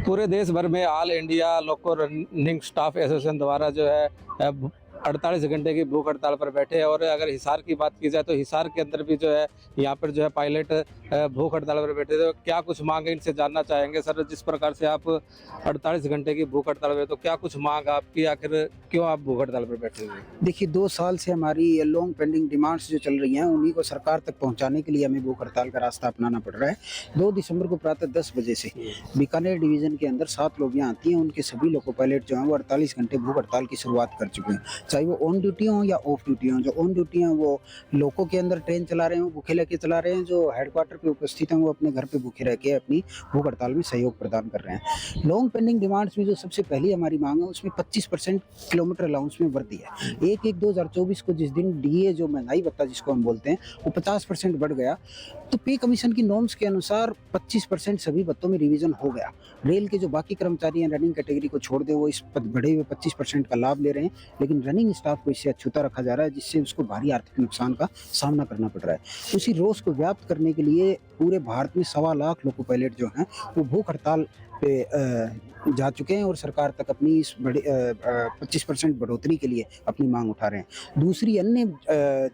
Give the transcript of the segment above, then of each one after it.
पूरे देश भर में ऑल इंडिया लोको रनिंग स्टाफ एसोसिएशन द्वारा जो है 48 घंटे की भूख हड़ताल पर बैठे हैं। और अगर हिसार की बात की जाए तो हिसार के अंदर भी जो है यहाँ पर जो है पायलट भूख हड़ताल पर बैठे थे। तो क्या कुछ मांग है, इनसे जानना चाहेंगे। सर, जिस प्रकार से आप 48 घंटे की भूख हड़ताल पर, तो क्या कुछ मांग आपकी, आखिर क्यों आप भूख हड़ताल पर बैठे हुए? देखिए, 2 साल से हमारी ये लॉन्ग पेंडिंग डिमांड्स जो चल रही हैं, उन्हीं को सरकार तक पहुंचाने के लिए हमें भूख हड़ताल का रास्ता अपनाना पड़ रहा है। 2 दिसंबर को प्रातः 10 बजे से बीकानेर डिवीजन के अंदर 7 लोबियां आती हैं, उनके सभी लोको पायलट जो हैं वो 48 घंटे भूख हड़ताल की शुरुआत कर चुके हैं। चाहे वो ऑन ड्यूटी हों या ऑफ ड्यूटी हों। जो ऑन ड्यूटी हैं वो लोको के अंदर ट्रेन चला रहे हैं, वो भूखे लेके चला रहे हैं। जो हेडक्वार्टर पे उपस्थित हैं वो अपने घर पे भूखे रह के अपनी भूख हड़ताल में सहयोग प्रदान कर रहे हैं। लॉन्ग पेंडिंग डिमांड्स में जो सबसे पहली हमारी मांग है, उसमें 25% किलोमीटर अलाउंस में वृद्धि है। 1/1/2024 को जिस दिन डीए जो महंगाई भत्ता जिसको हम बोलते हैं वो 50% बढ़ गया, तो पे कमीशन की नॉर्म्स के अनुसार 25% सभी भत्तों में रिवीजन हो गया। रेल के जो बाकी कर्मचारी हैं रनिंग कैटेगरी को छोड़ दे, वो इस बढ़े हुए 25% का लाभ ले रहे हैं, लेकिन रनिंग स्टाफ को इससे अछूता रखा जा रहा है, जिससे उसको भारी आर्थिक नुकसान का सामना करना पड़ रहा है। उसी रोष को व्याप्त करने के लिए पूरे भारत में 1.25 लाख लोको पायलट जो हैं वो भूख हड़ताल पे जा चुके हैं और सरकार तक अपनी इस बड़े 25% बढ़ोतरी के लिए अपनी मांग उठा रहे हैं। दूसरी अन्य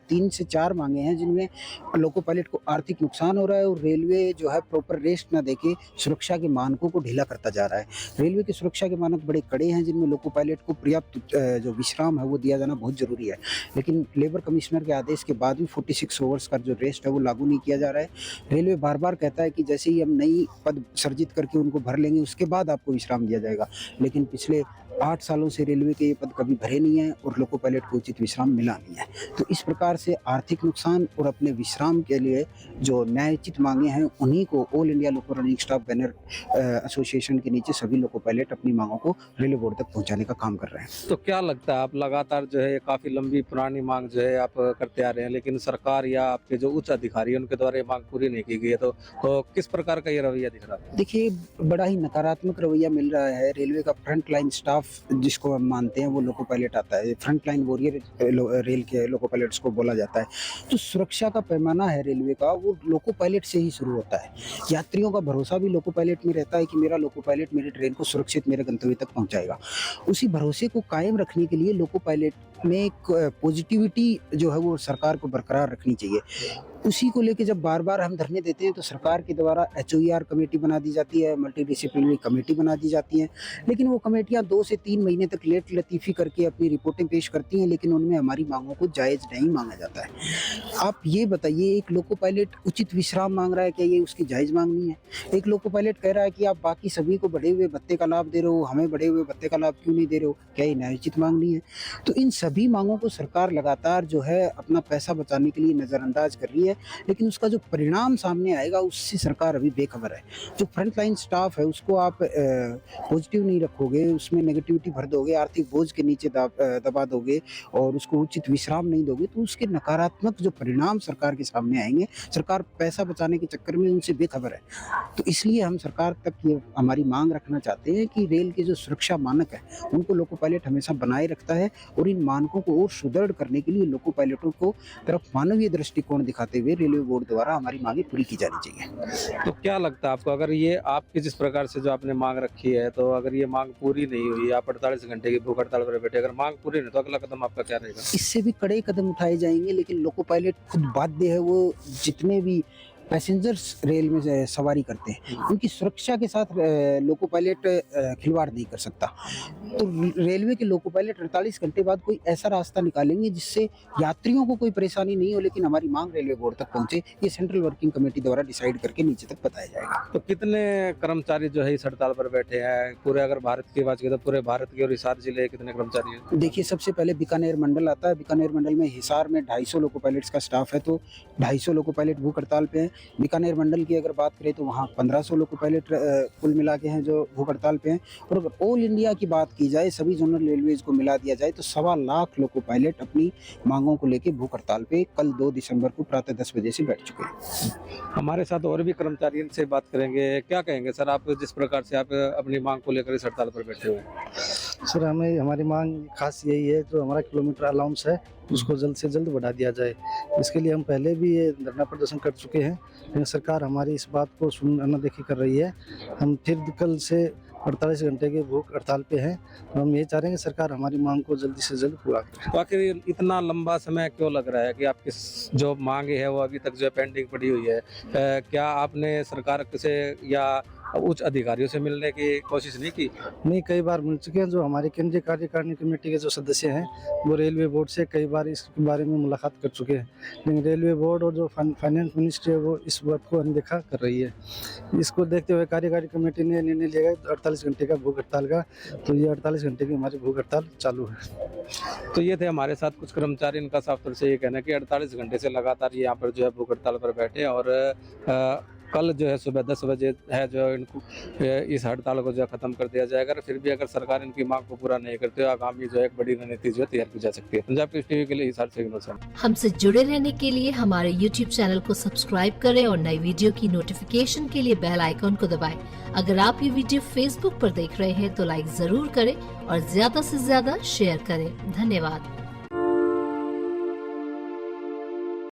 3 से 4 मांगे हैं जिनमें लोको पायलट को आर्थिक नुकसान हो रहा है और रेलवे जो है प्रॉपर रेस्ट न देके सुरक्षा के मानकों को ढीला करता जा रहा है। रेलवे के सुरक्षा के मानक बड़े कड़े हैं, जिनमें लोको पायलट को पर्याप्त जो विश्राम है वो दिया जाना बहुत जरूरी है, लेकिन लेबर कमिश्नर के आदेश के बाद भी 46 आवर्स का जो रेस्ट है वो लागू नहीं किया जा रहा है। रेलवे बार बार कहता है कि जैसे ही हम नई पद सर्जित करके उनको भर लेंगे उसके बाद आपको विश्राम दिया जाएगा, लेकिन पिछले 8 सालों से रेलवे के ये पद कभी भरे नहीं है और लोको पायलट को उचित विश्राम मिला नहीं है। तो इस प्रकार से आर्थिक नुकसान और अपने विश्राम के लिए जो न्यायोचित मांगे हैं, उन्हीं को ऑल इंडिया लोको रनिंग स्टाफ बैनर एसोसिएशन के नीचे सभी लोको पायलट अपनी मांगों को रेलवे बोर्ड तक पहुंचाने का काम कर रहे हैं। तो क्या लगता है, आप लगातार जो है ये काफी लंबी पुरानी मांग जो है आप करते आ रहे हैं, लेकिन सरकार या आपके जो उच्च अधिकारी हैं उनके द्वारा ये मांग पूरी नहीं की गई है, तो किस प्रकार का ये रवैया दिख रहा है? देखिए, बड़ा ही नकारात्मक रवैया मिल रहा है। रेलवे का फ्रंट लाइन स्टाफ जिसको हम मानते हैं वो लोको पायलट आता है, फ्रंट लाइन वॉरियर रेल के लोको पायलट्स को बोला जाता है। तो सुरक्षा का पैमाना है रेलवे का, वो लोको पायलट से ही शुरू होता है। यात्रियों का भरोसा भी लोको पायलट में रहता है कि मेरा लोको पायलट मेरे ट्रेन को सुरक्षित मेरे गंतव्य तक पहुंचाएगा। उसी भरोसे को कायम रखने के लिए लोको पायलट में एक पॉजिटिविटी जो है वो सरकार को बरकरार रखनी चाहिए। उसी को लेके जब बार बार हम धरने देते हैं तो सरकार के द्वारा HOER कमेटी बना दी जाती है, मल्टी डिसिप्लिनरी कमेटी बना दी जाती है, लेकिन वो कमेटियां 2 से 3 महीने तक लेट लतीफ़ी करके अपनी रिपोर्टें पेश करती हैं, लेकिन उनमें हमारी मांगों को जायज़ नहीं मांगा जाता है। आप ये बताइए, एक लोको पायलट उचित विश्राम मांग रहा है, क्या ये उसकी जायज़ मांग नहीं है? एक लोको पायलट कह रहा है कि आप बाकी सभी को बढ़े हुए भत्ते का लाभ दे रहे हो, हमें बढ़े हुए भत्ते का लाभ क्यों नहीं दे रहे हो? क्या ये न्यायोचित मांग नहीं है? तो इन सभी मांगों को सरकार लगातार जो है अपना पैसा बचाने के लिए नज़रअंदाज कर रही है, लेकिन उसका जो परिणाम सामने आएगा उससे सरकार अभी बेखबर है। जो फ्रंट लाइन स्टाफ है उसको आप पॉजिटिव नहीं रखोगे, उसमें नेगेटिविटी भर दोगे, आर्थिक बोझ के नीचे दबा दोगे और उसको उचित विश्राम नहीं दोगे, तो उसके नकारात्मक जो परिणाम सरकार के सामने आएंगे। सरकार पैसा बचाने के चक्कर में उनसे बेखबर है। तो इसलिए हम सरकार तक ये हमारी मांग रखना चाहते हैं कि रेल के जो सुरक्षा मानक है उनको लोको पायलट हमेशा बनाए रखता है, और इन मानकों को और सुदृढ़ करने के लिए लोको पायलटों को तरफ मानवीय दृष्टिकोण दिखाते हुए रेलवे बोर्ड द्वारा हमारी मांगे पूरी की जानी चाहिए। तो क्या लगता है आपको, अगर ये आपकी जिस प्रकार से जो आपने मांग रखी है, तो अगर ये मांग पूरी नहीं हुई, आप 48 घंटे की भूख हड़ताल पर बैठे, अगर मांग पूरी नहीं, तो अगला कदम आपका क्या रहेगा? इससे भी कड़े कदम उठाए जाएंगे, लेकिन लोको पायलट खुद बाध्य है, वो जितने भी पैसेंजर्स रेल में सवारी करते हैं उनकी सुरक्षा के साथ लोको पायलट खिलवाड़ नहीं कर सकता। तो रेलवे के लोको पायलट 48 घंटे बाद कोई ऐसा रास्ता निकालेंगे जिससे यात्रियों को कोई परेशानी नहीं हो, लेकिन हमारी मांग रेलवे बोर्ड तक पहुंचे। ये सेंट्रल वर्किंग कमेटी द्वारा डिसाइड करके नीचे तक बताया जाएगा। तो कितने कर्मचारी जो है इस हड़ताल पर बैठे हैं? पूरे अगर भारत की बात की तो पूरे भारत के और हिसार जिले कितने कर्मचारी हैं? देखिए, सबसे पहले बीकानेर मंडल आता है। बीकानेर मंडल में हिसार में 250 लोको पायलट्स का स्टाफ है, तो 250 लोको पायलट भूख हड़ताल पे हैं। बीकानेर मंडल की अगर बात करें तो वहाँ 1500 लोको पायलट कुल मिला के हैं जो भूख हड़ताल पे हैं। और अगर ऑल इंडिया की बात की जाए, सभी जोनल रेलवेज को मिला दिया जाए, तो 1.25 लाख लोको पायलट अपनी मांगों को लेकर भूख हड़ताल पे कल 2 दिसंबर को प्रातः 10 बजे से बैठ चुके हैं। हमारे साथ और भी कर्मचारियों से बात करेंगे। क्या कहेंगे सर, आप जिस प्रकार से आप अपनी मांग को लेकर इस हड़ताल पर बैठे हुए हैं? सर, हमें हमारी मांग खास यही है, जो हमारा किलोमीटर अलाउंस है उसको जल्द से जल्द बढ़ा दिया जाए। इसके लिए हम पहले भी ये धरना प्रदर्शन कर चुके हैं, लेकिन सरकार हमारी इस बात को अनदेखी कर रही है। हम फिर कल से 48 घंटे की भूख हड़ताल पे हैं। तो हम ये चाह रहे हैं कि सरकार हमारी मांग को जल्दी से जल्द पूरा करे। तो आखिर इतना लंबा समय क्यों लग रहा है कि आपकी जो मांगे है वो अभी तक जो है पेंडिंग पड़ी हुई है? क्या आपने सरकार से या उच्च अधिकारियों से मिलने की कोशिश नहीं की? नहीं, कई बार मिल चुके हैं। जो हमारे केंद्रीय कार्यकारिणी कमेटी के जो सदस्य हैं वो रेलवे बोर्ड से कई बार इसके बारे में मुलाकात कर चुके हैं, लेकिन रेलवे बोर्ड और जो फाइनेंस मिनिस्ट्री है वो इस बात को अनदेखा कर रही है। इसको देखते हुए कार्यकारी कमेटी ने निर्णय लिया है 48 घंटे का भूख हड़ताल का। तो ये 48 घंटे की हमारी भूख हड़ताल चालू है। तो ये थे हमारे साथ कुछ कर्मचारी, इनका साफ तौर से ये कहना है कि 48 घंटे से लगातार ये यहाँ पर जो है भूख हड़ताल पर बैठे और कल जो है सुबह 10 बजे है जो इनको इस हड़ताल को जो है खत्म कर दिया जाएगा। फिर भी अगर सरकार इनकी मांग को पूरा नहीं करती तो आगामी जो है एक बड़ी रणनीति जो है तैयार की जा सकती है। पंजाब केसरी टीवी के लिए हिसार से विनोद शर्मा। हमसे जुड़े रहने के लिए हमारे YouTube चैनल को सब्सक्राइब करें और नई वीडियो की नोटिफिकेशन के लिए बेल आइकॉन को दबाएं। अगर आप ये वीडियो Facebook पर देख रहे हैं तो लाइक जरूर करें और ज्यादा से ज्यादा शेयर करें। धन्यवाद।